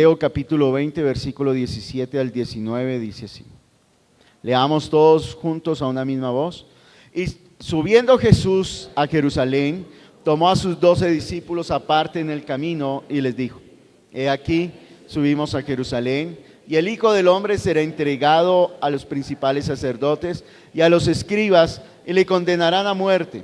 Mateo capítulo 20, versículo 17 al 19, dice así. Leamos todos juntos a una misma voz. Y subiendo Jesús a Jerusalén, tomó a sus 12 discípulos aparte en el camino y les dijo: He aquí, subimos a Jerusalén, y el Hijo del Hombre será entregado a los principales sacerdotes y a los escribas, y le condenarán a muerte,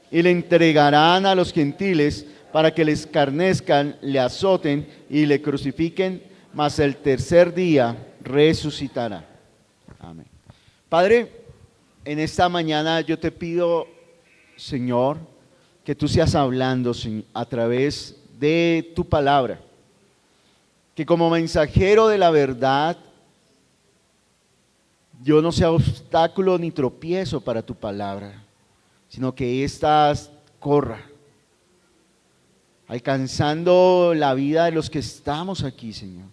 y le entregarán a los gentiles para que le escarnezcan, le azoten y le crucifiquen, mas el tercer día resucitará. Amén. Padre, en esta mañana yo te pido, Señor, que tú seas hablando a través de tu palabra, que como mensajero de la verdad yo no sea obstáculo ni tropiezo para tu palabra, sino que ésta corra, alcanzando la vida de los que estamos aquí, Señor.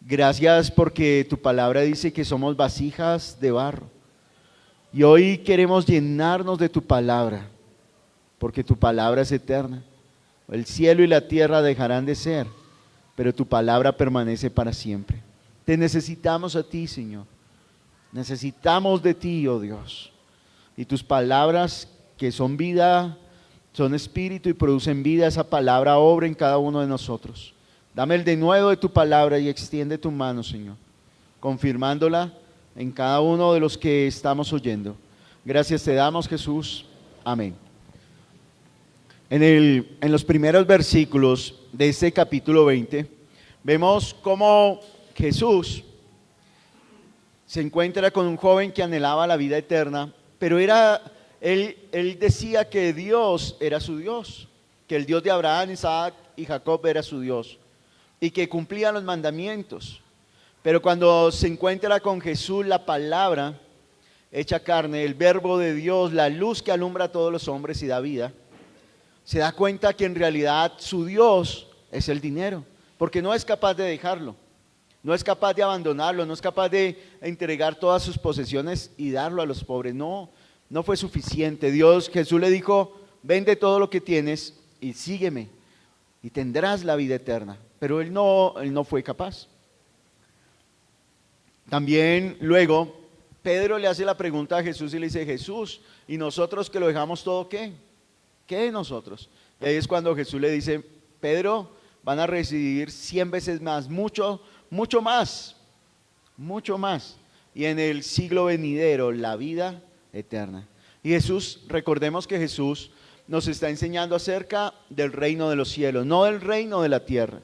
Gracias porque tu palabra dice que somos vasijas de barro. Y hoy queremos llenarnos de tu palabra, porque tu palabra es eterna. El cielo y la tierra dejarán de ser, pero tu palabra permanece para siempre. Te necesitamos a ti, Señor. Necesitamos de ti, oh Dios. Y tus palabras, que son vida, son espíritu y producen vida, esa palabra obra en cada uno de nosotros. Dame el denuedo de tu palabra y extiende tu mano, Señor, confirmándola en cada uno de los que estamos oyendo. Gracias te damos, Jesús. Amén. En los primeros versículos de este capítulo 20, vemos cómo Jesús se encuentra con un joven que anhelaba la vida eterna, pero él decía que Dios era su Dios, que el Dios de Abraham, Isaac y Jacob era su Dios, y que cumplía los mandamientos. Pero cuando se encuentra con Jesús, la palabra hecha carne, el verbo de Dios, la luz que alumbra a todos los hombres y da vida, se da cuenta que en realidad su Dios es el dinero, porque no es capaz de dejarlo, no es capaz de abandonarlo, no es capaz de entregar todas sus posesiones y darlo a los pobres. No fue suficiente. Jesús le dijo: vende todo lo que tienes y sígueme y tendrás la vida eterna. Pero él no fue capaz. También luego Pedro le hace la pregunta a Jesús y le dice: Jesús, ¿y nosotros que lo dejamos todo qué? ¿Qué de nosotros? Y ahí es cuando Jesús le dice: Pedro, van a recibir 100 veces más, mucho más, y en el siglo venidero la vida eterna. Y Jesús, recordemos que Jesús nos está enseñando acerca del reino de los cielos, no del reino de la tierra.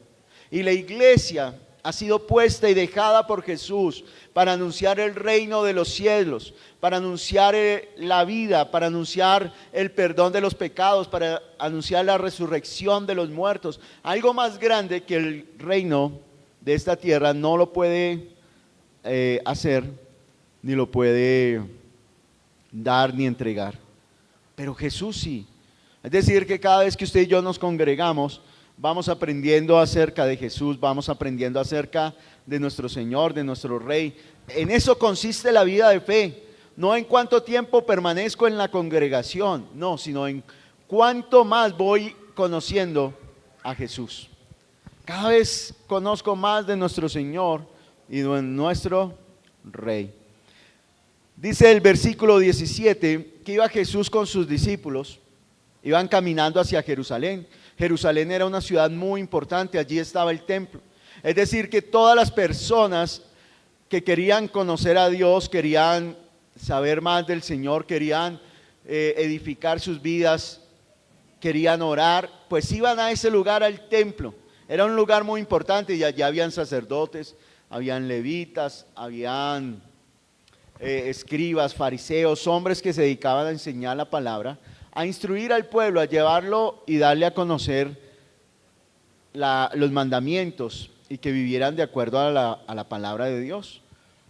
Y la iglesia ha sido puesta y dejada por Jesús para anunciar el reino de los cielos, para anunciar la vida, para anunciar el perdón de los pecados, para anunciar la resurrección de los muertos. Algo más grande que el reino de esta tierra no lo puede hacer, ni lo puede dar ni entregar. Pero Jesús sí. Es decir, que cada vez que usted y yo nos congregamos, vamos aprendiendo acerca de Jesús, vamos aprendiendo acerca de nuestro Señor, de nuestro Rey. En eso consiste la vida de fe, no en cuánto tiempo permanezco en la congregación, no, sino en cuánto más voy conociendo a Jesús. Cada vez conozco más de nuestro Señor y de nuestro Rey. Dice el versículo 17 que iba Jesús con sus discípulos, iban caminando hacia Jerusalén. Jerusalén era una ciudad muy importante, allí estaba el templo. Es decir, que todas las personas que querían conocer a Dios, querían saber más del Señor, querían edificar sus vidas, querían orar, pues iban a ese lugar, al templo. Era un lugar muy importante y allá habían sacerdotes, habían levitas, habían escribas, fariseos, hombres que se dedicaban a enseñar la palabra, a instruir al pueblo, a llevarlo y darle a conocer los mandamientos y que vivieran de acuerdo a la palabra de Dios.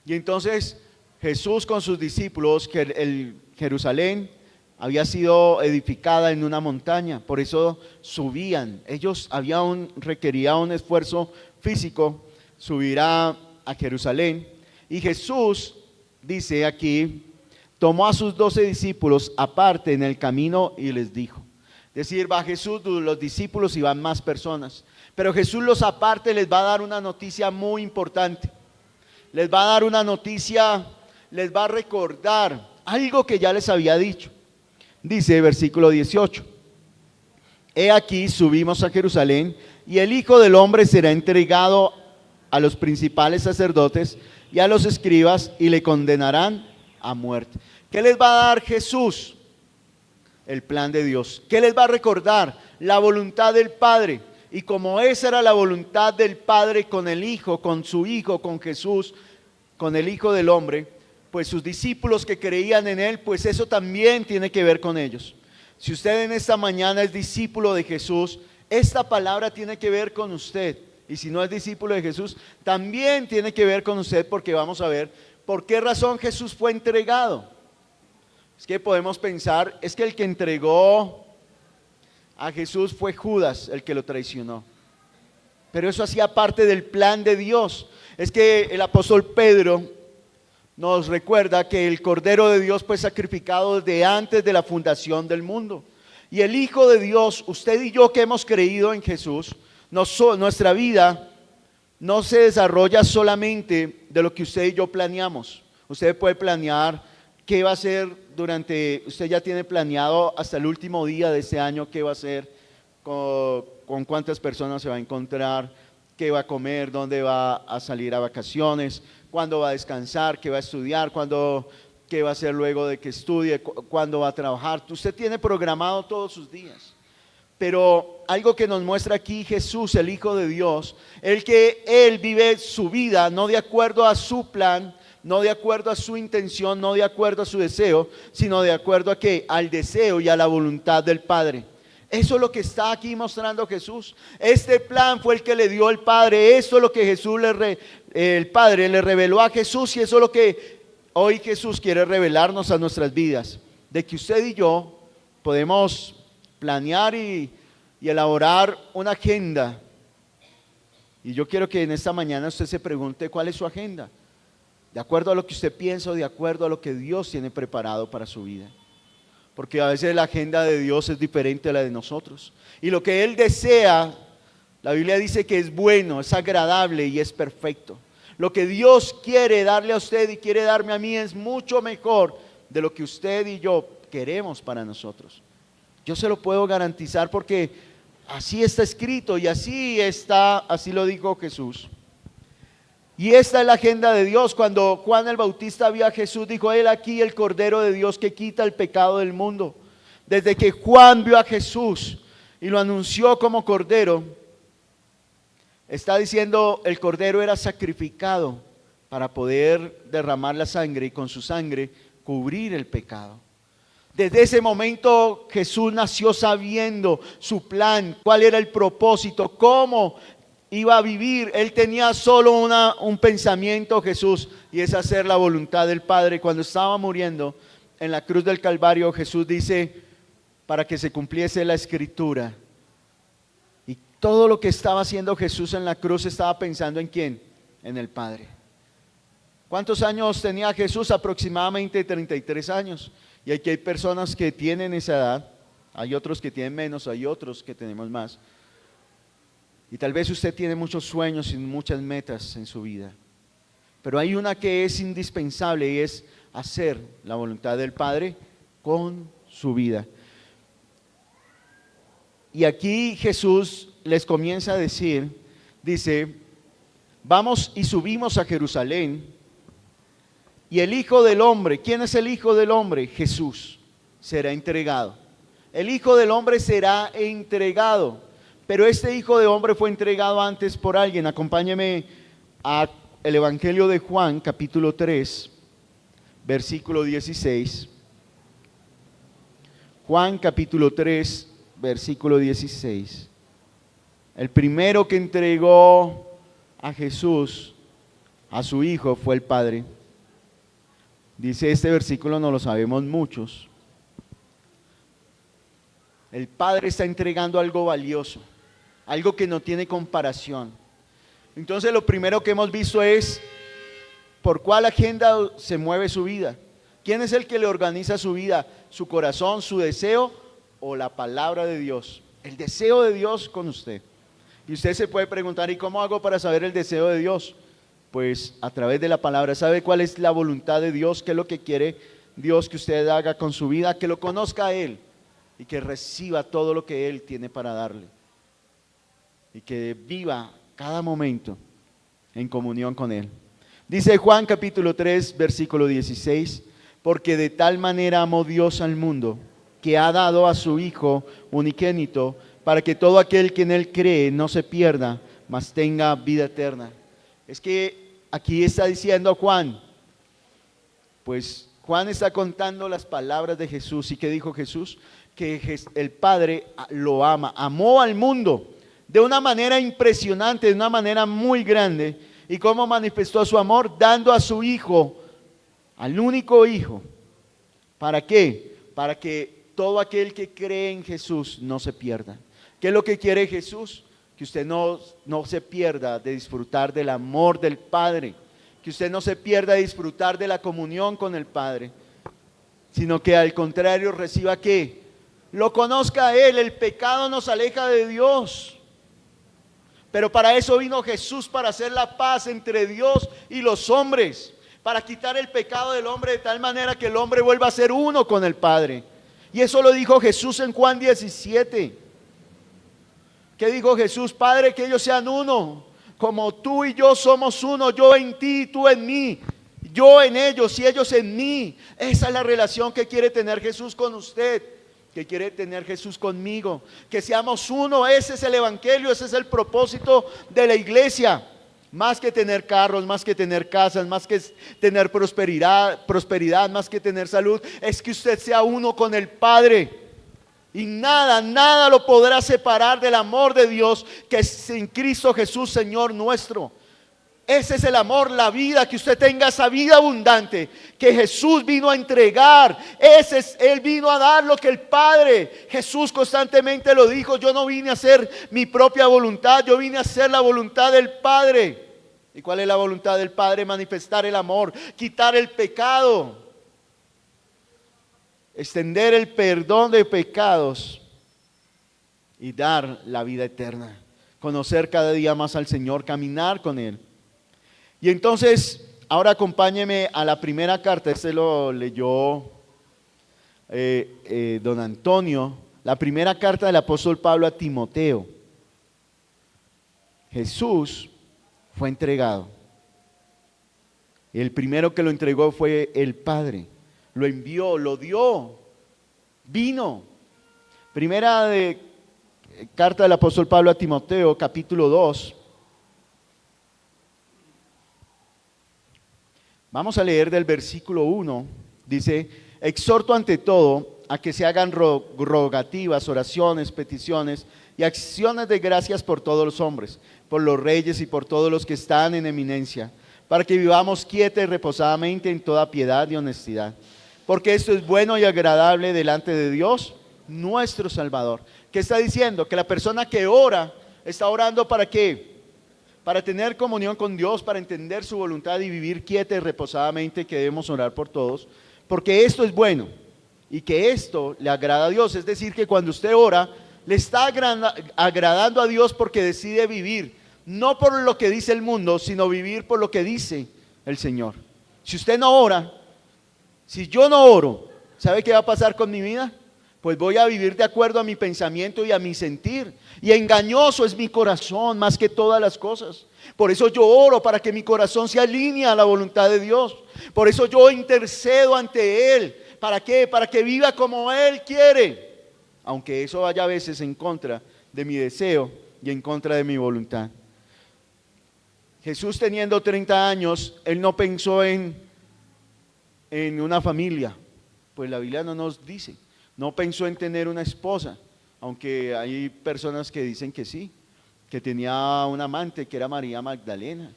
Y entonces Jesús con sus discípulos, que Jerusalén había sido edificada en una montaña, por eso subían. Ellos requería un esfuerzo físico subir a Jerusalén. Y Jesús dice aquí, tomó a sus 12 discípulos aparte en el camino y les dijo. Es decir, va Jesús, los discípulos y van más personas. Pero Jesús los aparte, les va a dar una noticia muy importante. Les va a dar una noticia, les va a recordar algo que ya les había dicho. Dice versículo 18: He aquí subimos a Jerusalén, y el Hijo del Hombre será entregado a los principales sacerdotes y a los escribas, y le condenarán a muerte. ¿Qué les va a dar Jesús? El plan de Dios. ¿Qué les va a recordar? La voluntad del Padre. Y como esa era la voluntad del Padre con el Hijo, con su Hijo, con Jesús, con el Hijo del Hombre, pues sus discípulos que creían en Él, pues eso también tiene que ver con ellos. Si usted en esta mañana es discípulo de Jesús, esta palabra tiene que ver con usted. Y si no es discípulo de Jesús, también tiene que ver con usted, porque vamos a ver por qué razón Jesús fue entregado. Es que podemos pensar, es que el que entregó a Jesús fue Judas, el que lo traicionó. Pero eso hacía parte del plan de Dios. Es que el apóstol Pedro nos recuerda que el Cordero de Dios fue sacrificado desde antes de la fundación del mundo. Y el Hijo de Dios, usted y yo que hemos creído en Jesús, nuestra vida no se desarrolla solamente de lo que usted y yo planeamos. Usted puede planear qué va a hacer usted ya tiene planeado hasta el último día de este año qué va a hacer, con cuántas personas se va a encontrar, qué va a comer, dónde va a salir a vacaciones, cuándo va a descansar, qué va a estudiar, qué va a hacer luego de que estudie, cuándo va a trabajar. Usted tiene programado todos sus días. Pero algo que nos muestra aquí Jesús, el Hijo de Dios, Él vive su vida no de acuerdo a su plan, no de acuerdo a su intención, no de acuerdo a su deseo, sino de acuerdo a ¿qué? Al deseo y a la voluntad del Padre. Eso es lo que está aquí mostrando Jesús. Este plan fue el que le dio el Padre. Eso es lo que el Padre le reveló a Jesús, y eso es lo que hoy Jesús quiere revelarnos a nuestras vidas. De que usted y yo podemos planear y elaborar una agenda. Y yo quiero que en esta mañana usted se pregunte cuál es su agenda. De acuerdo a lo que usted piensa o de acuerdo a lo que Dios tiene preparado para su vida. Porque a veces la agenda de Dios es diferente a la de nosotros. Y lo que Él desea, la Biblia dice que es bueno, es agradable y es perfecto. Lo que Dios quiere darle a usted y quiere darme a mí es mucho mejor de lo que usted y yo queremos para nosotros. Yo se lo puedo garantizar porque así está escrito y así lo dijo Jesús. Y esta es la agenda de Dios. Cuando Juan el Bautista vio a Jesús, dijo: Él aquí el Cordero de Dios que quita el pecado del mundo. Desde que Juan vio a Jesús y lo anunció como Cordero, está diciendo, el Cordero era sacrificado para poder derramar la sangre y con su sangre cubrir el pecado. Desde ese momento Jesús nació sabiendo su plan, cuál era el propósito, cómo iba a vivir. Él tenía solo un pensamiento, Jesús, y es hacer la voluntad del Padre. Cuando estaba muriendo en la cruz del Calvario, Jesús dice, para que se cumpliese la Escritura. Y todo lo que estaba haciendo Jesús en la cruz estaba pensando ¿en quién? En el Padre. ¿Cuántos años tenía Jesús? Aproximadamente 33 años. Y aquí hay personas que tienen esa edad, hay otros que tienen menos, hay otros que tenemos más. Y tal vez usted tiene muchos sueños y muchas metas en su vida, pero hay una que es indispensable y es hacer la voluntad del Padre con su vida. Y aquí Jesús les comienza a decir, dice, vamos y subimos a Jerusalén, y el Hijo del Hombre, ¿quién es el Hijo del Hombre? Jesús, será entregado. El Hijo del Hombre será entregado. Pero este Hijo de Hombre fue entregado antes por alguien. Acompáñeme al Evangelio de Juan, capítulo 3, versículo 16. Juan, capítulo 3, versículo 16. El primero que entregó a Jesús, a su Hijo, fue el Padre. Dice este versículo, no lo sabemos muchos. El Padre está entregando algo valioso, algo que no tiene comparación. Entonces lo primero que hemos visto es por cuál agenda se mueve su vida. ¿Quién es el que le organiza su vida? ¿Su corazón, su deseo o la palabra de Dios? El deseo de Dios con usted. Y usted se puede preguntar, ¿y cómo hago para saber el deseo de Dios? Pues a través de la palabra. ¿Sabe cuál es la voluntad de Dios? ¿Qué es lo que quiere Dios que usted haga con su vida? Que lo conozca a Él y que reciba todo lo que Él tiene para darle. Y que viva cada momento en comunión con Él. Dice Juan capítulo 3, versículo 16, porque de tal manera amó Dios al mundo, que ha dado a su Hijo unigénito, para que todo aquel que en Él cree no se pierda, mas tenga vida eterna. Es que aquí está diciendo Juan, pues Juan está contando las palabras de Jesús. ¿Y qué dijo Jesús? Que el Padre lo ama, amó al mundo de una manera impresionante, de una manera muy grande. ¿Y cómo manifestó su amor? Dando a su Hijo, al único Hijo. ¿Para qué? Para que todo aquel que cree en Jesús no se pierda. ¿Qué es lo que quiere Jesús? Que usted no se pierda de disfrutar del amor del Padre, que usted no se pierda de disfrutar de la comunión con el Padre, sino que al contrario reciba ¿qué? Lo conozca a Él. El pecado nos aleja de Dios, pero para eso vino Jesús, para hacer la paz entre Dios y los hombres, para quitar el pecado del hombre de tal manera que el hombre vuelva a ser uno con el Padre. Y eso lo dijo Jesús en Juan 17. ¿Qué dijo Jesús? Padre, que ellos sean uno, como tú y yo somos uno, yo en ti, tú en mí, yo en ellos y ellos en mí. Esa es la relación que quiere tener Jesús con usted, que quiere tener Jesús conmigo, que seamos uno. Ese es el evangelio, ese es el propósito de la iglesia. Más que tener carros, más que tener casas, más que tener prosperidad, más que tener salud, es que usted sea uno con el Padre. Y nada lo podrá separar del amor de Dios que es en Cristo Jesús, Señor nuestro. Ese es el amor, la vida, que usted tenga esa vida abundante que Jesús vino a entregar. Él vino a dar lo que el Padre. Jesús constantemente lo dijo: yo no vine a hacer mi propia voluntad, yo vine a hacer la voluntad del Padre. ¿Y cuál es la voluntad del Padre? Manifestar el amor, quitar el pecado, extender el perdón de pecados y dar la vida eterna. Conocer cada día más al Señor, caminar con Él. Y entonces, ahora acompáñeme a la primera carta. Este lo leyó don Antonio. La primera carta del apóstol Pablo a Timoteo. Jesús fue entregado. El primero que lo entregó fue el Padre. Lo envió, lo dio, vino. Primera carta del apóstol Pablo a Timoteo, capítulo 2. Vamos a leer del versículo 1. Dice: exhorto ante todo a que se hagan rogativas, oraciones, peticiones y acciones de gracias por todos los hombres, por los reyes y por todos los que están en eminencia, para que vivamos quieta y reposadamente en toda piedad y honestidad. Porque esto es bueno y agradable delante de Dios, nuestro Salvador. ¿Qué está diciendo? Que la persona que ora, está orando ¿para qué? Para tener comunión con Dios, para entender su voluntad y vivir quieta y reposadamente, que debemos orar por todos. Porque esto es bueno y que esto le agrada a Dios. Es decir, que cuando usted ora, le está agradando a Dios porque decide vivir, no por lo que dice el mundo, sino vivir por lo que dice el Señor. Si usted no ora, si yo no oro, ¿sabe qué va a pasar con mi vida? Pues voy a vivir de acuerdo a mi pensamiento y a mi sentir. Y engañoso es mi corazón más que todas las cosas. Por eso yo oro, para que mi corazón se alinee a la voluntad de Dios. Por eso yo intercedo ante Él. ¿Para qué? Para que viva como Él quiere. Aunque eso vaya a veces en contra de mi deseo y en contra de mi voluntad. Jesús, teniendo 30 años, Él no pensó en una familia. Pues la Biblia no nos dice. No pensó en tener una esposa, aunque hay personas que dicen que sí, que tenía un amante que era María Magdalena.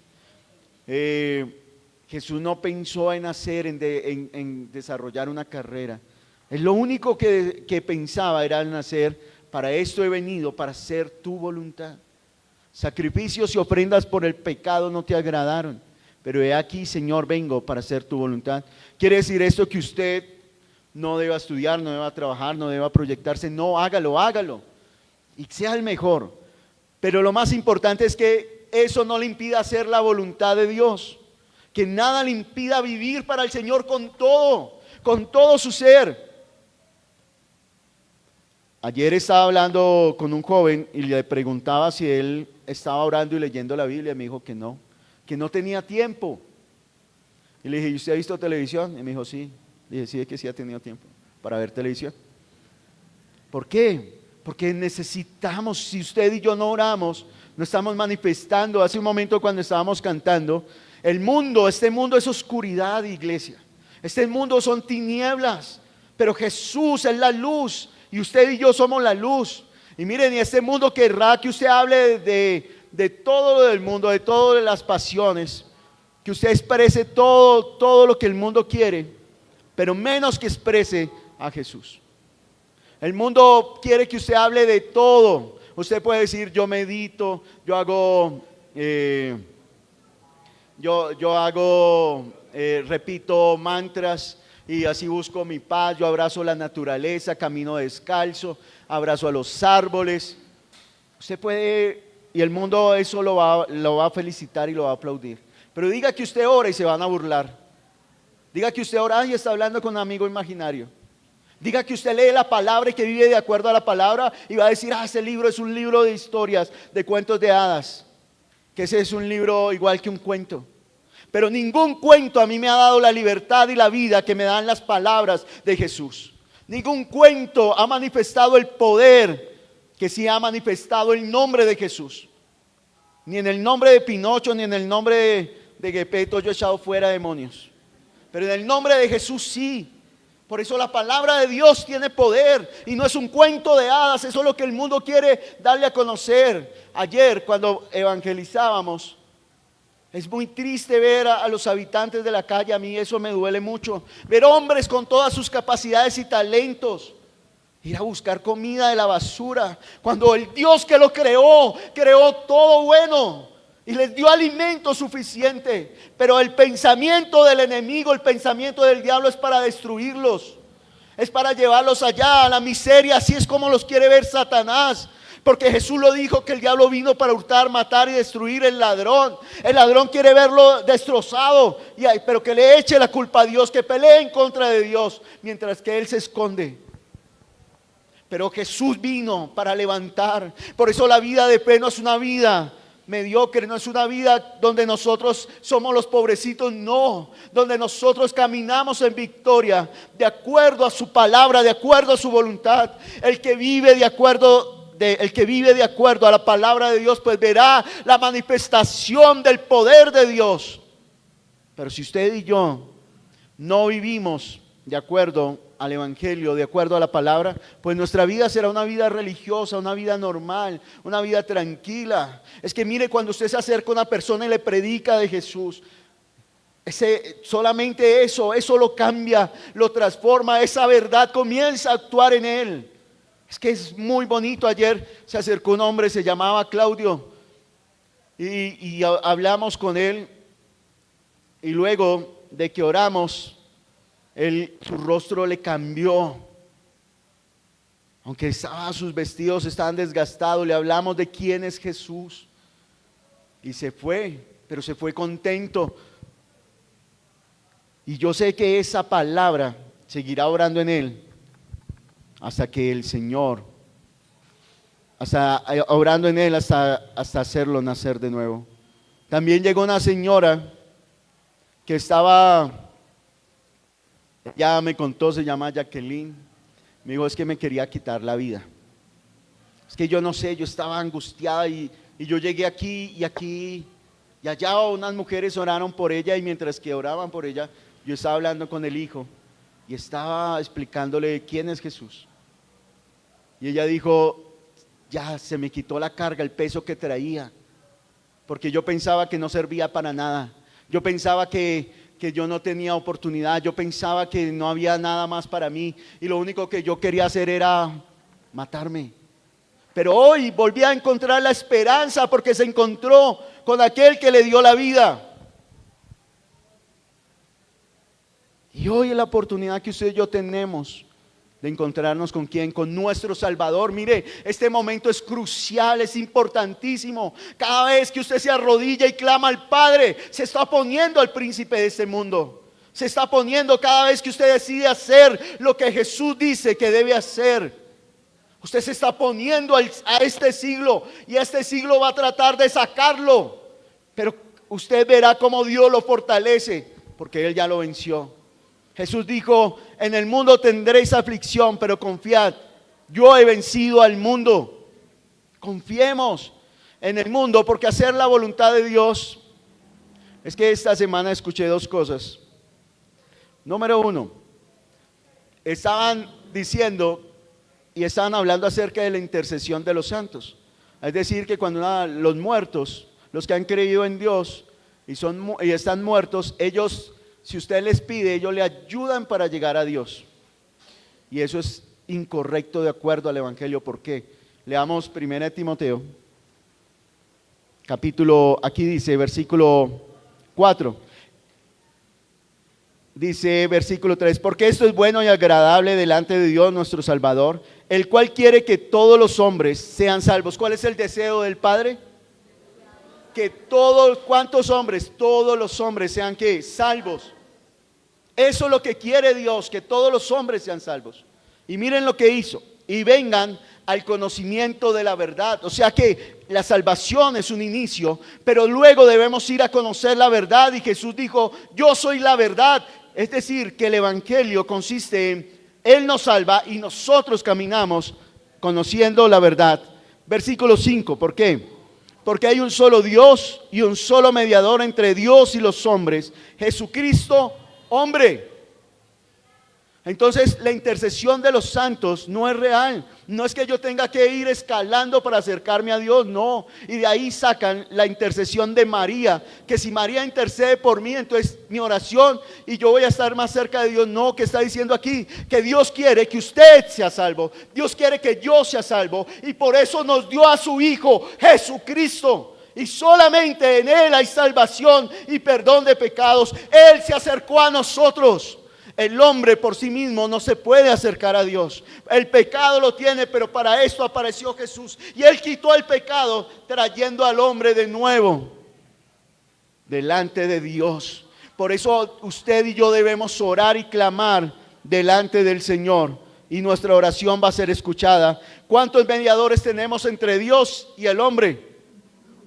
Jesús no pensó en hacer, en desarrollar una carrera. Él lo único que pensaba era en hacer: para esto he venido, para hacer tu voluntad. Sacrificios y ofrendas por el pecado no te agradaron, pero he aquí, Señor, vengo para hacer tu voluntad. ¿Quiere decir esto que usted no deba estudiar, no deba trabajar, no deba proyectarse? No, hágalo y sea el mejor. Pero lo más importante es que eso no le impida hacer la voluntad de Dios. Que nada le impida vivir para el Señor con todo su ser. Ayer estaba hablando con un joven y le preguntaba si él estaba orando y leyendo la Biblia. Me dijo que no tenía tiempo. Y le dije, ¿y usted ha visto televisión? Y me dijo, sí. Le dije, sí, es que sí ha tenido tiempo para ver televisión. ¿Por qué? Porque necesitamos, si usted y yo no oramos, no estamos manifestando. Hace un momento cuando estábamos cantando, este mundo es oscuridad, iglesia. Este mundo son tinieblas, pero Jesús es la luz y usted y yo somos la luz. Y miren, y este mundo querrá que usted hable de todo lo del mundo, de todas las pasiones, que usted exprese todo lo que el mundo quiere, pero menos que exprese a Jesús. El mundo quiere que usted hable de todo. Usted puede decir, yo medito, yo repito mantras y así busco mi paz, yo abrazo la naturaleza, camino descalzo, abrazo a los árboles. Usted puede, y el mundo eso lo va a felicitar y lo va a aplaudir. Pero diga que usted ora y se van a burlar. Diga que usted ora y está hablando con un amigo imaginario. Diga que usted lee la palabra y que vive de acuerdo a la palabra y va a decir, ese libro es un libro de historias, de cuentos de hadas. Que ese es un libro igual que un cuento. Pero ningún cuento a mí me ha dado la libertad y la vida que me dan las palabras de Jesús. Ningún cuento ha manifestado el poder que sí ha manifestado el nombre de Jesús. Ni en el nombre de Pinocho, ni en el nombre de Gepetto yo he echado fuera demonios. Pero en el nombre de Jesús sí. Por eso la palabra de Dios tiene poder y no es un cuento de hadas. Eso es lo que el mundo quiere darle a conocer. Ayer cuando evangelizábamos, es muy triste ver a los habitantes de la calle. A mí eso me duele mucho. Ver hombres con todas sus capacidades y talentos ir a buscar comida de la basura, cuando el Dios que lo creó todo bueno y les dio alimento suficiente. Pero el pensamiento del enemigo, el pensamiento del diablo es para destruirlos, es para llevarlos allá a la miseria. Así es como los quiere ver Satanás. Porque Jesús lo dijo, que el diablo vino para hurtar, matar y destruir. El ladrón quiere verlo destrozado, pero que le eche la culpa a Dios, que pelee en contra de Dios, mientras que él se esconde. Pero Jesús vino para levantar. Por eso la vida de fe no es una vida mediocre, no es una vida donde nosotros somos los pobrecitos, no, donde nosotros caminamos en victoria, de acuerdo a su palabra, de acuerdo a su voluntad. El que vive de acuerdo a la palabra de Dios, pues verá la manifestación del poder de Dios. Pero si usted y yo no vivimos de acuerdo al evangelio, de acuerdo a la palabra, pues nuestra vida será una vida religiosa, una vida normal, una vida tranquila. Es que mire, cuando usted se acerca a una persona y le predica de Jesús, solamente eso lo cambia, lo transforma. Esa verdad comienza a actuar en él. Es que es muy bonito. Ayer se acercó un hombre, se llamaba Claudio, y hablamos con él, y luego de que oramos, su rostro le cambió. Aunque sus vestidos estaban desgastados, le hablamos de quién es Jesús y se fue, pero se fue contento. Y yo sé que esa palabra seguirá orando en él hasta que el Señor, orando en él hasta hacerlo nacer de nuevo. También llegó una señora que ya me contó, se llama Jacqueline. Me dijo, es que me quería quitar la vida. Es que yo no sé, yo estaba angustiada y yo llegué aquí y allá unas mujeres oraron por ella, y mientras que oraban por ella, yo estaba hablando con el hijo y estaba explicándole quién es Jesús. Y ella dijo, ya se me quitó la carga, el peso que traía, porque yo pensaba que no servía para nada. Yo pensaba que yo no tenía oportunidad, yo pensaba que no había nada más para mí, y lo único que yo quería hacer era matarme. Pero hoy volví a encontrar la esperanza, porque se encontró con aquel que le dio la vida. Y hoy es la oportunidad que usted y yo tenemos de encontrarnos con quién, con nuestro Salvador. Mire, este momento es crucial, es importantísimo. Cada vez que usted se arrodilla y clama al Padre, se está poniendo al príncipe de este mundo. Se está poniendo cada vez que usted decide hacer lo que Jesús dice que debe hacer. Usted se está poniendo a este siglo, y este siglo va a tratar de sacarlo. Pero usted verá cómo Dios lo fortalece, porque Él ya lo venció. Jesús dijo: en el mundo tendréis aflicción, pero confiad, yo he vencido al mundo. Confiemos en el mundo, porque hacer la voluntad de Dios. Es que esta semana escuché dos cosas. Número uno, estaban diciendo y estaban hablando acerca de la intercesión de los santos. Es decir, que cuando los muertos, los que han creído en Dios y están muertos, ellos, si usted les pide, ellos le ayudan para llegar a Dios. Y eso es incorrecto de acuerdo al Evangelio. ¿Por qué? Leamos 1 Timoteo, capítulo, aquí dice, versículo 4. Dice versículo 3: porque esto es bueno y agradable delante de Dios nuestro Salvador, el cual quiere que todos los hombres sean salvos. ¿Cuál es el deseo del Padre? Que todos, ¿cuántos hombres? Todos los hombres sean ¿qué? Salvos. Eso es lo que quiere Dios, que todos los hombres sean salvos. Y miren lo que hizo: y vengan al conocimiento de la verdad. O sea que la salvación es un inicio, pero luego debemos ir a conocer la verdad. Y Jesús dijo: yo soy la verdad. Es decir, que el Evangelio consiste en Él nos salva y nosotros caminamos conociendo la verdad. Versículo 5, ¿por qué? Porque hay un solo Dios y un solo mediador entre Dios y los hombres, Jesucristo, hombre. Entonces la intercesión de los santos no es real. No es que yo tenga que ir escalando para acercarme a Dios, no. Y de ahí sacan la intercesión de María, que si María intercede por mí, entonces mi oración y yo voy a estar más cerca de Dios. No, que está diciendo aquí que Dios quiere que usted sea salvo, Dios quiere que yo sea salvo, y por eso nos dio a su Hijo Jesucristo. Y solamente en Él hay salvación y perdón de pecados. Él se acercó a nosotros. El hombre por sí mismo no se puede acercar a Dios. El pecado lo tiene, pero para esto apareció Jesús. Y Él quitó el pecado, trayendo al hombre de nuevo delante de Dios. Por eso usted y yo debemos orar y clamar delante del Señor, y nuestra oración va a ser escuchada. ¿Cuántos mediadores tenemos entre Dios y el hombre?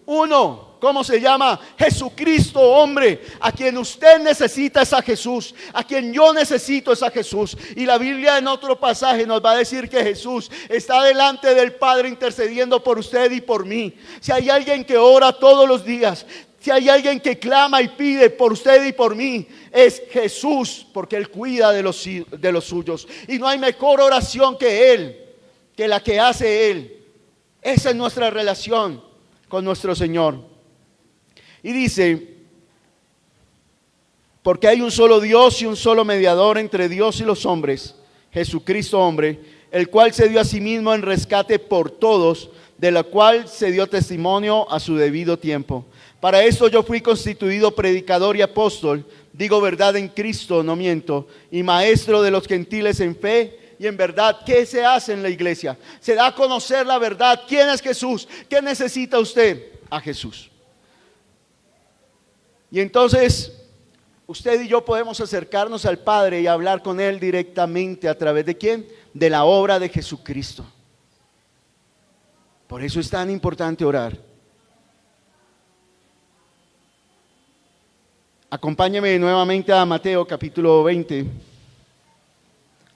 Uno. ¿Cómo se llama? Jesucristo, hombre. A quien usted necesita es a Jesús. A quien yo necesito es a Jesús. Y la Biblia en otro pasaje nos va a decir que Jesús está delante del Padre intercediendo por usted y por mí. Si hay alguien que ora todos los días, si hay alguien que clama y pide por usted y por mí, es Jesús, porque Él cuida de los suyos. Y no hay mejor oración que Él, que la que hace Él. Esa es nuestra relación con nuestro Señor. Y dice: porque hay un solo Dios y un solo mediador entre Dios y los hombres, Jesucristo hombre, el cual se dio a sí mismo en rescate por todos, de la cual se dio testimonio a su debido tiempo. Para esto yo fui constituido predicador y apóstol, digo verdad en Cristo, no miento, y maestro de los gentiles en fe y en verdad. ¿Qué se hace en la iglesia? Se da a conocer la verdad. ¿Quién es Jesús? ¿Qué necesita usted? A Jesús. Y entonces usted y yo podemos acercarnos al Padre y hablar con Él directamente. ¿A través de quién? De la obra de Jesucristo. Por eso es tan importante orar. Acompáñeme nuevamente a Mateo capítulo 20.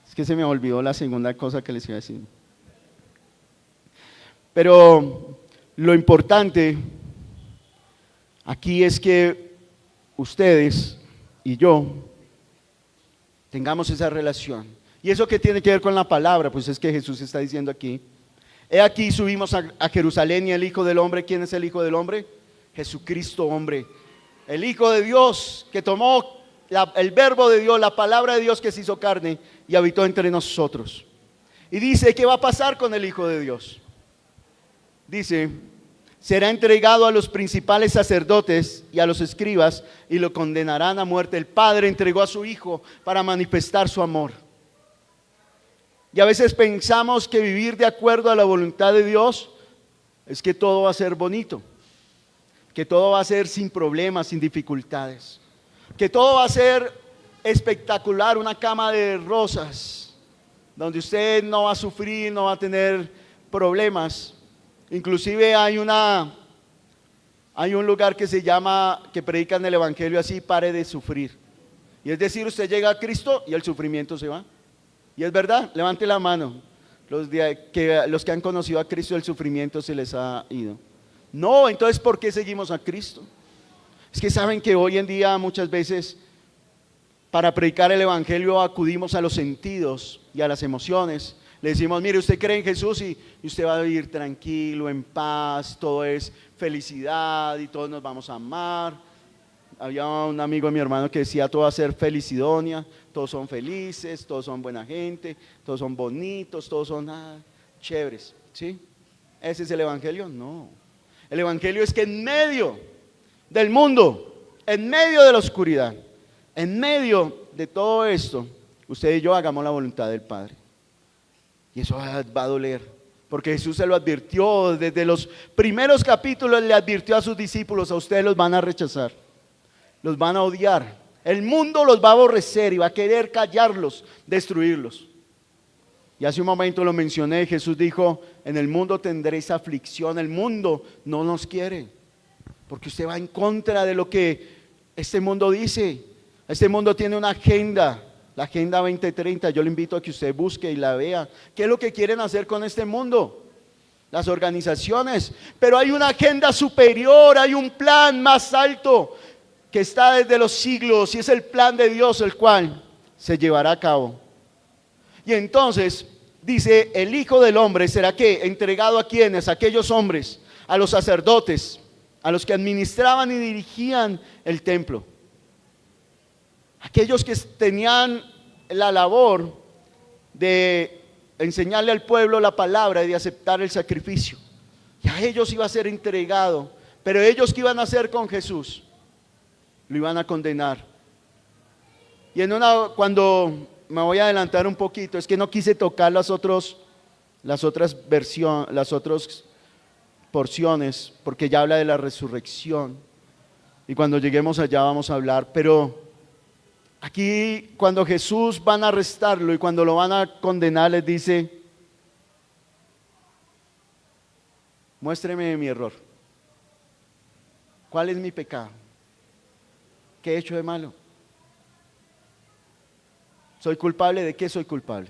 Es que se me olvidó la segunda cosa que les iba a decir. Pero lo importante aquí es que ustedes y yo tengamos esa relación. ¿Y eso qué tiene que ver con la palabra? Pues es que Jesús está diciendo aquí: he aquí subimos a Jerusalén, y el Hijo del Hombre, ¿quién es el Hijo del Hombre? Jesucristo hombre, el Hijo de Dios, que tomó el verbo de Dios, la palabra de Dios, que se hizo carne y habitó entre nosotros. Y dice: ¿qué va a pasar con el Hijo de Dios? Dice: será entregado a los principales sacerdotes y a los escribas, y lo condenarán a muerte. El Padre entregó a su Hijo para manifestar su amor. Y a veces pensamos que vivir de acuerdo a la voluntad de Dios es que todo va a ser bonito, que todo va a ser sin problemas, sin dificultades, que todo va a ser espectacular, una cama de rosas, donde usted no va a sufrir, no va a tener problemas. Inclusive hay un lugar que se llama, que predican el evangelio así: pare de sufrir. Y es decir, usted llega a Cristo y el sufrimiento se va. Y es verdad, levante la mano. Los que han conocido a Cristo, el sufrimiento se les ha ido. No, entonces ¿por qué seguimos a Cristo? Es que saben que hoy en día muchas veces para predicar el evangelio acudimos a los sentidos y a las emociones. Le decimos: mire, usted cree en Jesús y usted va a vivir tranquilo, en paz, todo es felicidad y todos nos vamos a amar. Había un amigo de mi hermano que decía: todo va a ser felicidonia, todos son felices, todos son buena gente, todos son bonitos, todos son chéveres, ¿sí? ¿Ese es el evangelio? No. El evangelio es que en medio del mundo, en medio de la oscuridad, en medio de todo esto, usted y yo hagamos la voluntad del Padre. Y eso va a doler, porque Jesús se lo advirtió desde los primeros capítulos, le advirtió a sus discípulos: a ustedes los van a rechazar, los van a odiar, el mundo los va a aborrecer y va a querer callarlos, destruirlos. Y hace un momento lo mencioné, Jesús dijo: en el mundo tendréis aflicción. El mundo no nos quiere, porque usted va en contra de lo que este mundo dice. Este mundo tiene una agenda, la Agenda 2030. Yo le invito a que usted busque y la vea. ¿Qué es lo que quieren hacer con este mundo? Las organizaciones. Pero hay una agenda superior, hay un plan más alto que está desde los siglos, y es el plan de Dios, el cual se llevará a cabo. Y entonces dice: el Hijo del Hombre será ¿qué? Entregado ¿a quiénes? A aquellos hombres, a los sacerdotes, a los que administraban y dirigían el templo, aquellos que tenían la labor de enseñarle al pueblo la palabra y de aceptar el sacrificio. Y a ellos iba a ser entregado. Pero ellos, ¿qué iban a hacer con Jesús? Lo iban a condenar. Y cuando me voy a adelantar un poquito, es que no quise tocar las otras porciones, porque ya habla de la resurrección, y cuando lleguemos allá vamos a hablar. Pero aquí, cuando Jesús van a arrestarlo y cuando lo van a condenar, les dice: muéstreme mi error, ¿cuál es mi pecado? ¿Qué he hecho de malo? ¿Soy culpable? ¿De qué soy culpable?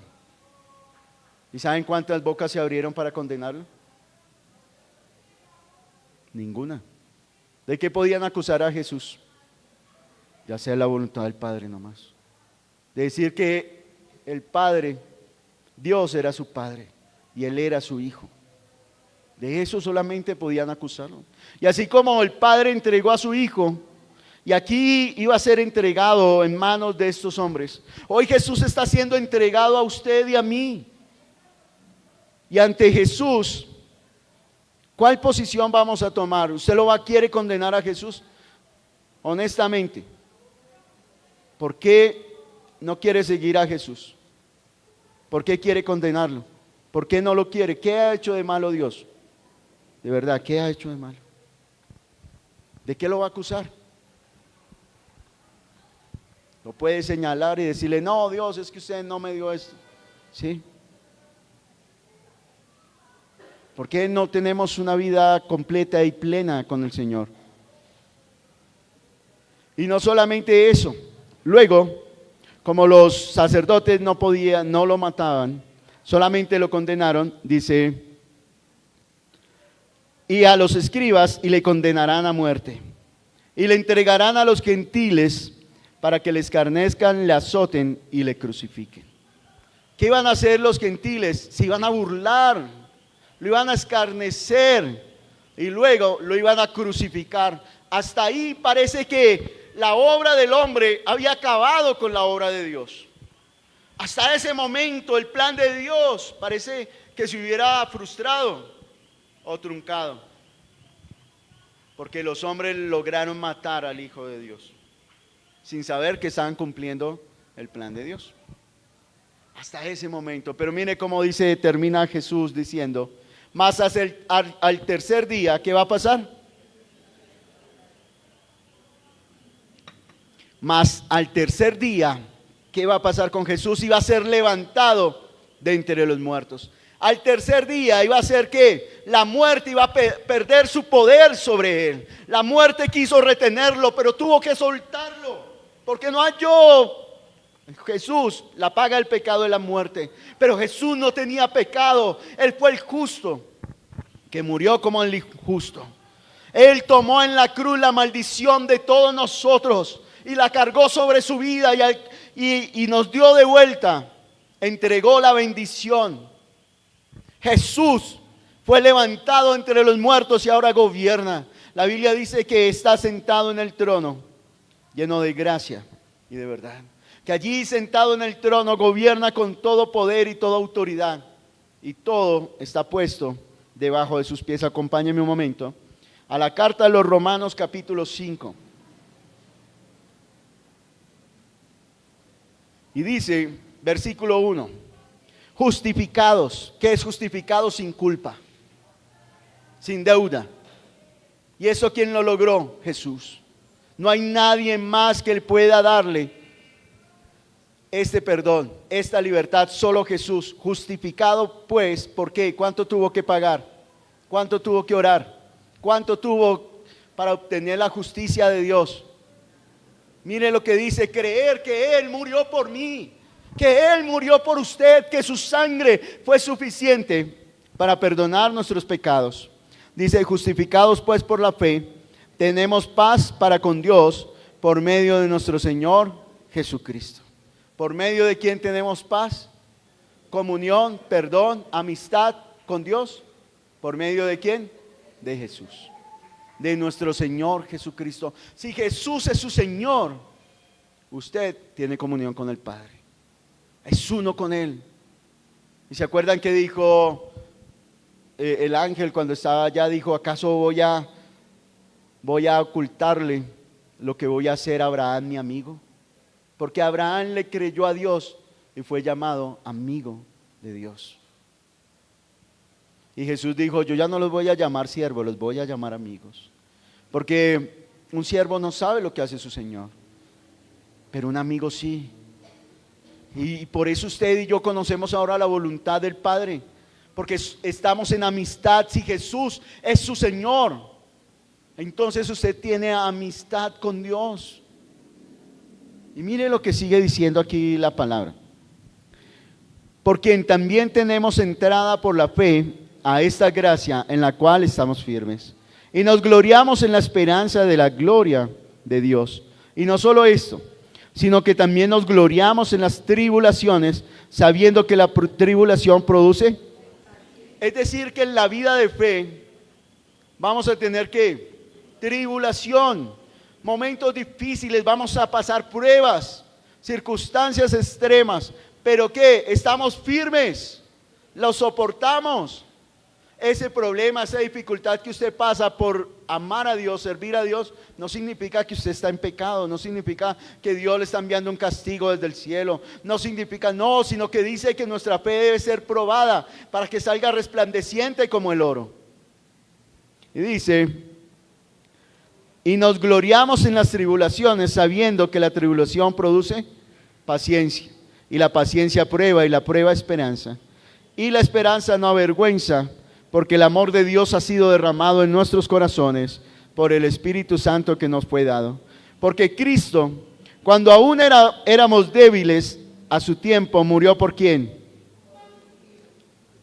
¿Y saben cuántas bocas se abrieron para condenarlo? Ninguna. ¿De qué podían acusar a Jesús? De hacer la voluntad del Padre nomás. De decir que el Padre, Dios era su Padre y Él era su Hijo. De eso solamente podían acusarlo. Y así como el Padre entregó a su Hijo, y aquí iba a ser entregado en manos de estos hombres, hoy Jesús está siendo entregado a usted y a mí. Y ante Jesús, ¿cuál posición vamos a tomar? ¿Usted quiere condenar a Jesús? Honestamente, ¿por qué no quiere seguir a Jesús? ¿Por qué quiere condenarlo? ¿Por qué no lo quiere? ¿Qué ha hecho de malo Dios? De verdad, ¿qué ha hecho de malo? ¿De qué lo va a acusar? Lo puede señalar y decirle: no, Dios, es que usted no me dio esto. ¿Sí? ¿Por qué no tenemos una vida completa y plena con el Señor? Y no solamente eso, luego, como los sacerdotes no lo mataban, solamente lo condenaron, dice: y a los escribas, y le condenarán a muerte, y le entregarán a los gentiles para que le escarnezcan, le azoten y le crucifiquen. ¿Qué iban a hacer los gentiles? Se iban a burlar, lo iban a escarnecer y luego lo iban a crucificar. Hasta ahí parece que la obra del hombre había acabado con la obra de Dios. Hasta ese momento el plan de Dios parece que se hubiera frustrado o truncado, porque los hombres lograron matar al Hijo de Dios sin saber que estaban cumpliendo el plan de Dios. Hasta ese momento. Pero mire cómo dice, termina Jesús diciendo, mas al tercer día, ¿qué va a pasar? Mas al tercer día, ¿qué va a pasar con Jesús? Iba a ser levantado de entre los muertos. Al tercer día iba a ser que la muerte iba a perder su poder sobre él. La muerte quiso retenerlo, pero tuvo que soltarlo, porque no halló Jesús la paga del pecado de la muerte. Pero Jesús no tenía pecado. Él fue el justo que murió como el injusto. Él tomó en la cruz la maldición de todos nosotros y la cargó sobre su vida y nos dio de vuelta. Entregó la bendición. Jesús fue levantado entre los muertos y ahora gobierna. La Biblia dice que está sentado en el trono, lleno de gracia y de verdad. Que allí sentado en el trono gobierna con todo poder y toda autoridad. Y todo está puesto debajo de sus pies. Acompáñenme un momento a la carta de los Romanos capítulo 5. Y dice, versículo 1, justificados. ¿Qué es justificados? Sin culpa, sin deuda. ¿Y eso quién lo logró? Jesús. No hay nadie más que él pueda darle este perdón, esta libertad, solo Jesús. Justificado pues, ¿por qué? ¿Cuánto tuvo que pagar? ¿Cuánto tuvo que orar? ¿Cuánto tuvo para obtener la justicia de Dios? Mire lo que dice, creer que Él murió por mí, que Él murió por usted, que su sangre fue suficiente para perdonar nuestros pecados. Dice, justificados pues por la fe, tenemos paz para con Dios por medio de nuestro Señor Jesucristo. ¿Por medio de quién tenemos paz? Comunión, perdón, amistad con Dios. ¿Por medio de quién? De Jesús, de nuestro Señor Jesucristo. Si Jesús es su Señor, usted tiene comunión con el Padre. Es uno con Él. ¿Y se acuerdan que dijo el ángel cuando estaba allá? Dijo, ¿acaso voy a ocultarle lo que voy a hacer a Abraham, mi amigo? Porque Abraham le creyó a Dios y fue llamado amigo de Dios. Y Jesús dijo, yo ya no los voy a llamar siervos, los voy a llamar amigos. Porque un siervo no sabe lo que hace su Señor, pero un amigo sí. Y por eso usted y yo conocemos ahora la voluntad del Padre, porque estamos en amistad. Si Jesús es su Señor, entonces usted tiene amistad con Dios. Y mire lo que sigue diciendo aquí la palabra. Por quien también tenemos entrada por la fe a esta gracia en la cual estamos firmes. Y nos gloriamos en la esperanza de la gloria de Dios. Y no solo esto, sino que también nos gloriamos en las tribulaciones, sabiendo que la tribulación produce. Es decir, que en la vida de fe vamos a tener ¿qué? Tribulación, momentos difíciles, vamos a pasar pruebas, circunstancias extremas, pero ¿qué? Estamos firmes, lo soportamos. Ese problema, esa dificultad que usted pasa por amar a Dios, servir a Dios, no significa que usted está en pecado, no significa que Dios le está enviando un castigo desde el cielo, no significa, no, sino que dice que nuestra fe debe ser probada para que salga resplandeciente como el oro. Y dice, y nos gloriamos en las tribulaciones, sabiendo que la tribulación produce paciencia, y la paciencia prueba, y la prueba esperanza, y la esperanza no avergüenza, porque el amor de Dios ha sido derramado en nuestros corazones por el Espíritu Santo que nos fue dado. Porque Cristo, cuando aún éramos débiles, a su tiempo murió por ¿quién?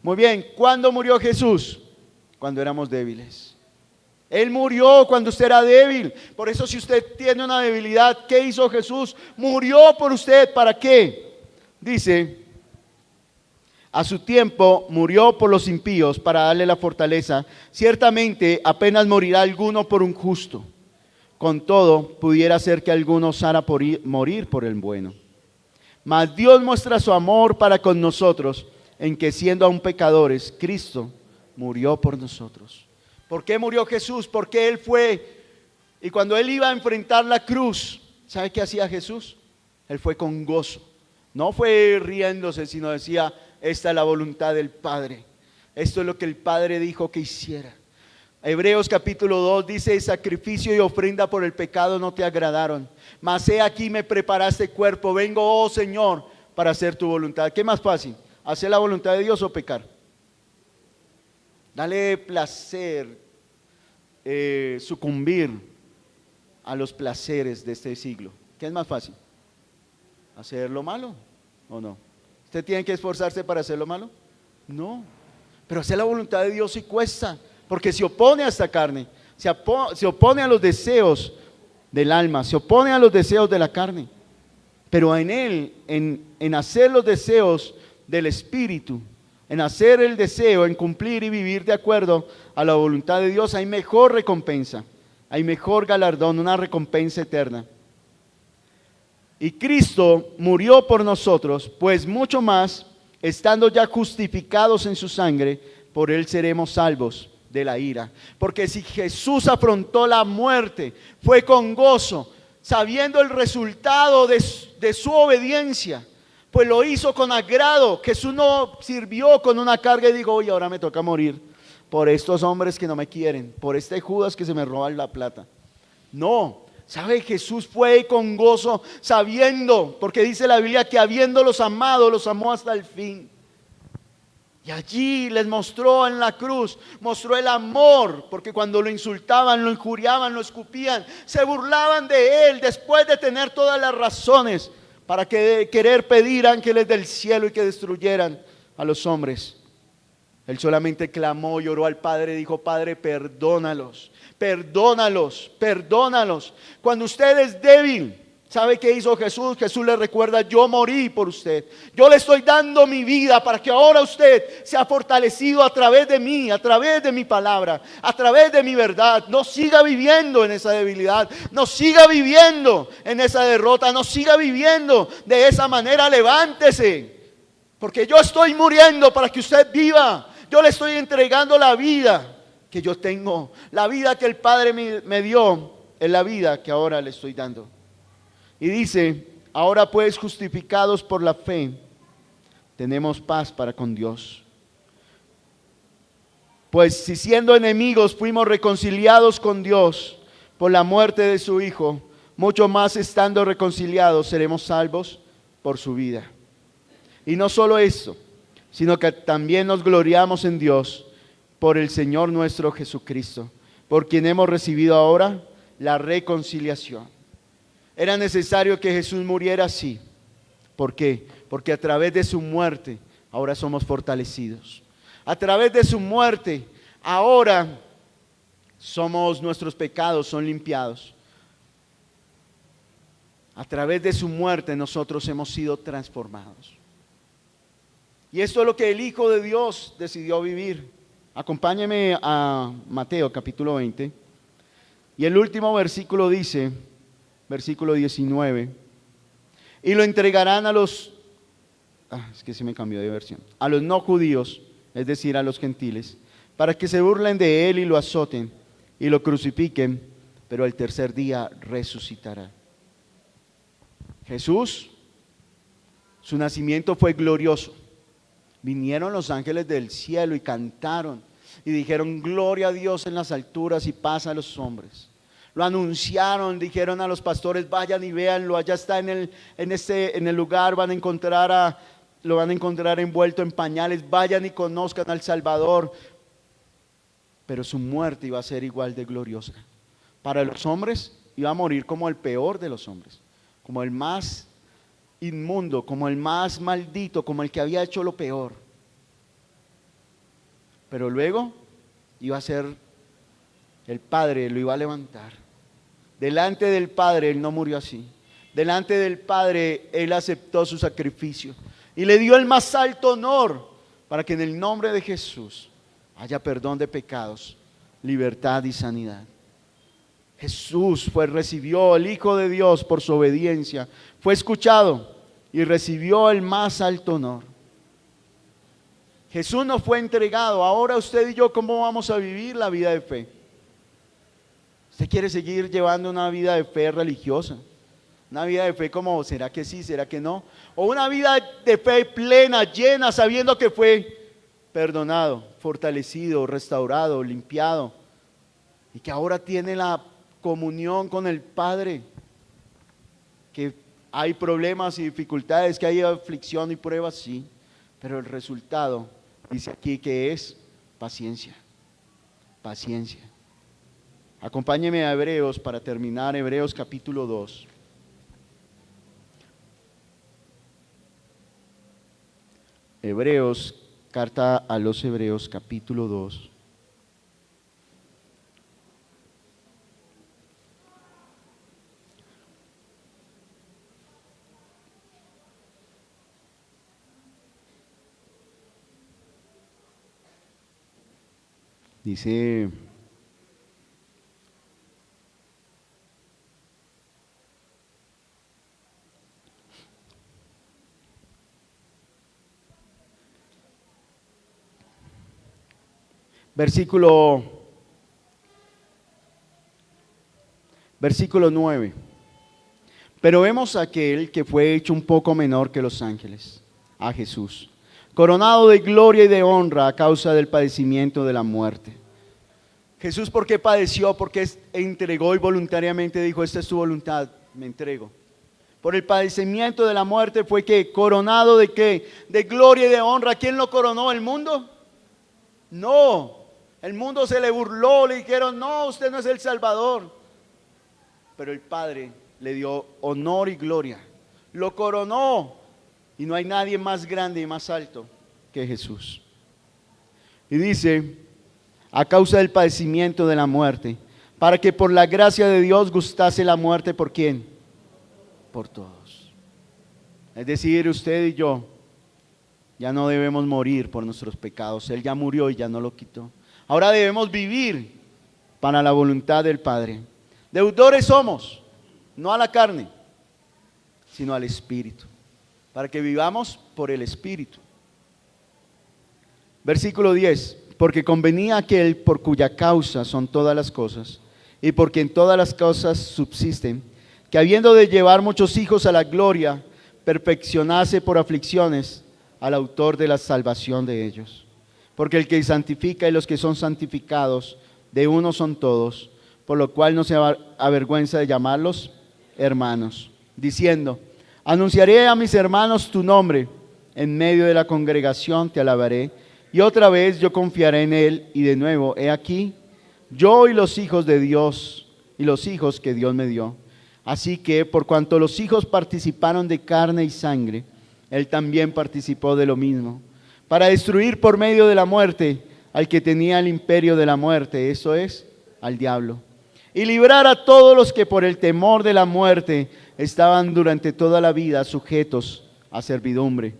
Muy bien, ¿cuándo murió Jesús? Cuando éramos débiles. Él murió cuando usted era débil. Por eso si usted tiene una debilidad, ¿qué hizo Jesús? Murió por usted. ¿Para qué? Dice, a su tiempo murió por los impíos para darle la fortaleza. Ciertamente apenas morirá alguno por un justo. Con todo, pudiera ser que alguno osara morir por el bueno. Mas Dios muestra su amor para con nosotros, en que siendo aún pecadores, Cristo murió por nosotros. ¿Por qué murió Jesús? Porque Él fue, y cuando Él iba a enfrentar la cruz, ¿sabe qué hacía Jesús? Él fue con gozo. No fue riéndose, sino decía, esta es la voluntad del Padre. Esto es lo que el Padre dijo que hiciera. Hebreos capítulo 2 dice, sacrificio y ofrenda por el pecado no te agradaron, mas he aquí me preparaste cuerpo, vengo, oh Señor, para hacer tu voluntad. ¿Qué más fácil? ¿Hacer la voluntad de Dios o pecar? Dale placer, sucumbir a los placeres de este siglo. ¿Qué es más fácil? ¿Hacer lo malo o no? ¿Usted tiene que esforzarse para hacer lo malo? No, pero hacer la voluntad de Dios sí cuesta, porque se opone a esta carne, se opone a los deseos del alma, se opone a los deseos de la carne. Pero en él, en hacer los deseos del Espíritu, en hacer el deseo, en cumplir y vivir de acuerdo a la voluntad de Dios, hay mejor recompensa, hay mejor galardón, una recompensa eterna. Y Cristo murió por nosotros, pues mucho más, estando ya justificados en su sangre, por él seremos salvos de la ira. Porque si Jesús afrontó la muerte, fue con gozo, sabiendo el resultado de su obediencia, pues lo hizo con agrado. Jesús no sirvió con una carga y dijo, oye, ahora me toca morir por estos hombres que no me quieren, por este Judas que se me roba la plata. No, ¿sabe? Jesús fue con gozo, sabiendo, porque dice la Biblia que habiéndolos amado, los amó hasta el fin. Y allí les mostró en la cruz, mostró el amor, porque cuando lo insultaban, lo injuriaban, lo escupían, se burlaban de él después de tener todas las razones para querer pedir ángeles del cielo y que destruyeran a los hombres. Él solamente clamó y oró al Padre, dijo, Padre, perdónalos, perdónalos, perdónalos. Cuando usted es débil, ¿sabe qué hizo Jesús? Jesús le recuerda, yo morí por usted. Yo le estoy dando mi vida para que ahora usted sea fortalecido a través de mí, a través de mi palabra, a través de mi verdad. No siga viviendo en esa debilidad, no siga viviendo en esa derrota, no siga viviendo de esa manera. Levántese, porque yo estoy muriendo para que usted viva. Yo le estoy entregando la vida que yo tengo. La vida que el Padre me dio es la vida que ahora le estoy dando. Y dice, ahora pues justificados por la fe, tenemos paz para con Dios. Pues si siendo enemigos fuimos reconciliados con Dios por la muerte de su Hijo, mucho más estando reconciliados seremos salvos por su vida. Y no solo eso, sino que también nos gloriamos en Dios por el Señor nuestro Jesucristo, por quien hemos recibido ahora la reconciliación. Era necesario que Jesús muriera así. ¿Por qué? Porque a través de su muerte ahora somos fortalecidos. A través de su muerte ahora nuestros pecados son limpiados. A través de su muerte nosotros hemos sido transformados. Y esto es lo que el Hijo de Dios decidió vivir. Acompáñeme a Mateo capítulo 20. Y el último versículo dice, versículo 19, y lo entregarán a los, es que se me cambió de versión, a los no judíos, es decir, a los gentiles, para que se burlen de él y lo azoten y lo crucifiquen, pero al tercer día resucitará. Jesús, su nacimiento fue glorioso. Vinieron los ángeles del cielo y cantaron y dijeron, gloria a Dios en las alturas y paz a los hombres. Lo anunciaron, dijeron a los pastores, vayan y véanlo, allá está en el lugar, lo van a encontrar envuelto en pañales, vayan y conozcan al Salvador. Pero su muerte iba a ser igual de gloriosa. Para los hombres iba a morir como el peor de los hombres, como el más inmundo, como el más maldito, como el que había hecho lo peor. Pero luego iba a ser, el Padre lo iba a levantar. Delante del Padre él no murió así. Delante del Padre él aceptó su sacrificio y le dio el más alto honor para que en el nombre de Jesús haya perdón de pecados, libertad y sanidad. Jesús recibió, el Hijo de Dios, por su obediencia, fue escuchado y recibió el más alto honor. Jesús nos fue entregado. Ahora usted y yo, ¿cómo vamos a vivir la vida de fe? ¿Usted quiere seguir llevando una vida de fe religiosa? Una vida de fe como, ¿será que sí? ¿Será que no? O una vida de fe plena, llena, sabiendo que fue perdonado, fortalecido, restaurado, limpiado. Y que ahora tiene la comunión con el Padre. Que hay problemas y dificultades, que hay aflicción y pruebas, sí. Pero el resultado, dice aquí que es paciencia. Paciencia. Acompáñeme a Hebreos para terminar, Hebreos capítulo 2. Hebreos, carta a los Hebreos capítulo 2. Dice, versículo 9. Pero vemos a aquel que fue hecho un poco menor que los ángeles, a Jesús, coronado de gloria y de honra a causa del padecimiento de la muerte. Jesús, ¿por qué padeció? Porque entregó y voluntariamente dijo, esta es tu voluntad, me entrego. Por el padecimiento de la muerte fue que coronado de qué? De gloria y de honra. ¿Quién lo coronó? ¿El mundo? No, el mundo se le burló, le dijeron, no, usted no es el Salvador. Pero el Padre le dio honor y gloria, lo coronó, y no hay nadie más grande y más alto que Jesús. Y dice, a causa del padecimiento de la muerte, para que por la gracia de Dios gustase la muerte, ¿por quién? Por todos. Es decir, usted y yo ya no debemos morir por nuestros pecados, Él ya murió y ya no lo quitó. Ahora debemos vivir para la voluntad del Padre. Deudores somos, no a la carne, sino al Espíritu, para que vivamos por el Espíritu. Versículo 10, porque convenía aquel por cuya causa son todas las cosas, y por quien todas las cosas subsisten, que habiendo de llevar muchos hijos a la gloria, perfeccionase por aflicciones al autor de la salvación de ellos. Porque el que santifica y los que son santificados, de uno son todos, por lo cual no se avergüenza de llamarlos hermanos, diciendo, anunciaré a mis hermanos tu nombre, en medio de la congregación te alabaré, y otra vez yo confiaré en él, y de nuevo, he aquí, yo y los hijos de Dios, y los hijos que Dios me dio. Así que, por cuanto los hijos participaron de carne y sangre, él también participó de lo mismo, para destruir por medio de la muerte al que tenía el imperio de la muerte, eso es, al diablo, y librar a todos los que por el temor de la muerte estaban durante toda la vida sujetos a servidumbre.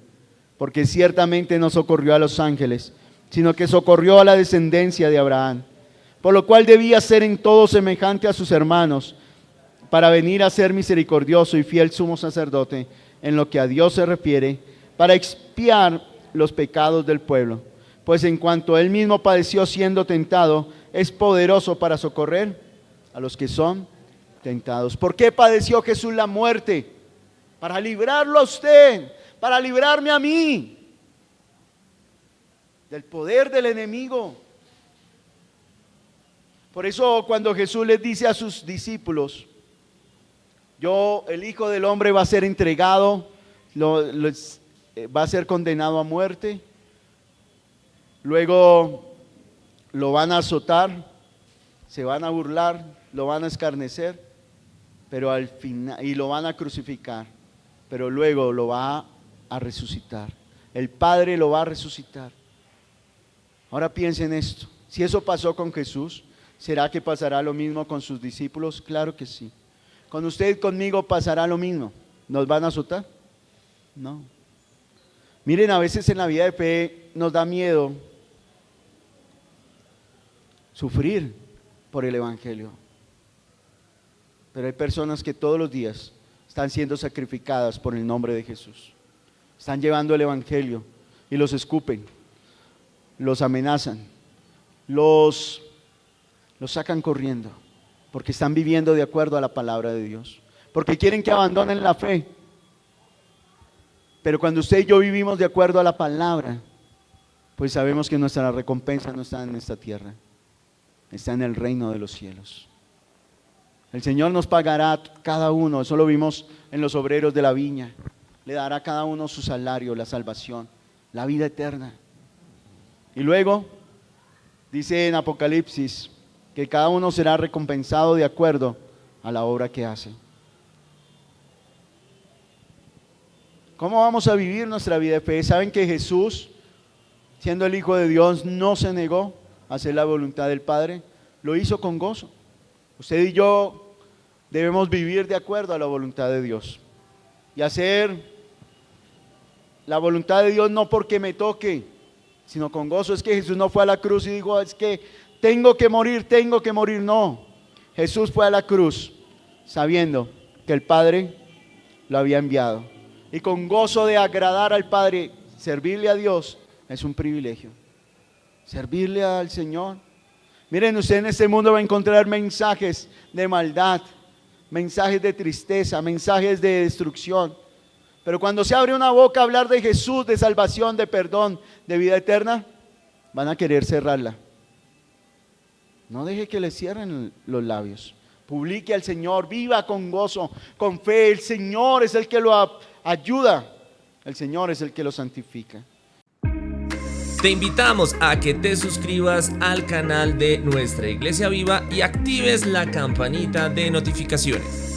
Porque ciertamente no socorrió a los ángeles, sino que socorrió a la descendencia de Abraham, por lo cual debía ser en todo semejante a sus hermanos, para venir a ser misericordioso y fiel sumo sacerdote en lo que a Dios se refiere, para expiar los pecados del pueblo. Pues en cuanto él mismo padeció siendo tentado, es poderoso para socorrer a los que son tentados. ¿Por qué padeció Jesús la muerte? Para librarlo a usted, para librarme a mí del poder del enemigo. Por eso cuando Jesús les dice a sus discípulos, el Hijo del Hombre va a ser entregado, va a ser condenado a muerte, luego lo van a azotar, se van a burlar, lo van a escarnecer, pero al final, y lo van a crucificar, pero luego lo va a resucitar. El Padre lo va a resucitar. Ahora piensen esto, si eso pasó con Jesús, ¿será que pasará lo mismo con sus discípulos? Claro que sí. Con usted y conmigo pasará lo mismo. ¿Nos van a azotar? No. Miren, a veces en la vida de fe nos da miedo sufrir por el Evangelio. Pero hay personas que todos los días están siendo sacrificadas por el nombre de Jesús. Están llevando el Evangelio y los escupen, los amenazan, los sacan corriendo, porque están viviendo de acuerdo a la palabra de Dios. porque quieren que abandonen la fe. Pero cuando usted y yo vivimos de acuerdo a la palabra, pues sabemos que nuestra recompensa no está en esta tierra, está en el reino de los cielos. El Señor nos pagará a cada uno, eso lo vimos en los obreros de la viña. Le dará a cada uno su salario, la salvación, la vida eterna. Y luego dice en Apocalipsis que cada uno será recompensado de acuerdo a la obra que hace. ¿Cómo vamos a vivir nuestra vida de fe? ¿Saben que Jesús, siendo el Hijo de Dios, no se negó a hacer la voluntad del Padre? Lo hizo con gozo. Usted y yo debemos vivir de acuerdo a la voluntad de Dios y hacer la voluntad de Dios no porque me toque, sino con gozo. Es que Jesús no fue a la cruz y dijo, es que tengo que morir. No, Jesús fue a la cruz sabiendo que el Padre lo había enviado. Y con gozo de agradar al Padre, servirle a Dios es un privilegio. Servirle al Señor. Miren, usted en este mundo va a encontrar mensajes de maldad, mensajes de tristeza, mensajes de destrucción. Pero cuando se abre una boca a hablar de Jesús, de salvación, de perdón, de vida eterna, van a querer cerrarla. No deje que le cierren los labios. Publique al Señor, viva con gozo, con fe. El Señor es el que lo ayuda, el Señor es el que lo santifica. Te invitamos a que te suscribas al canal de Nuestra Iglesia Viva y actives la campanita de notificaciones.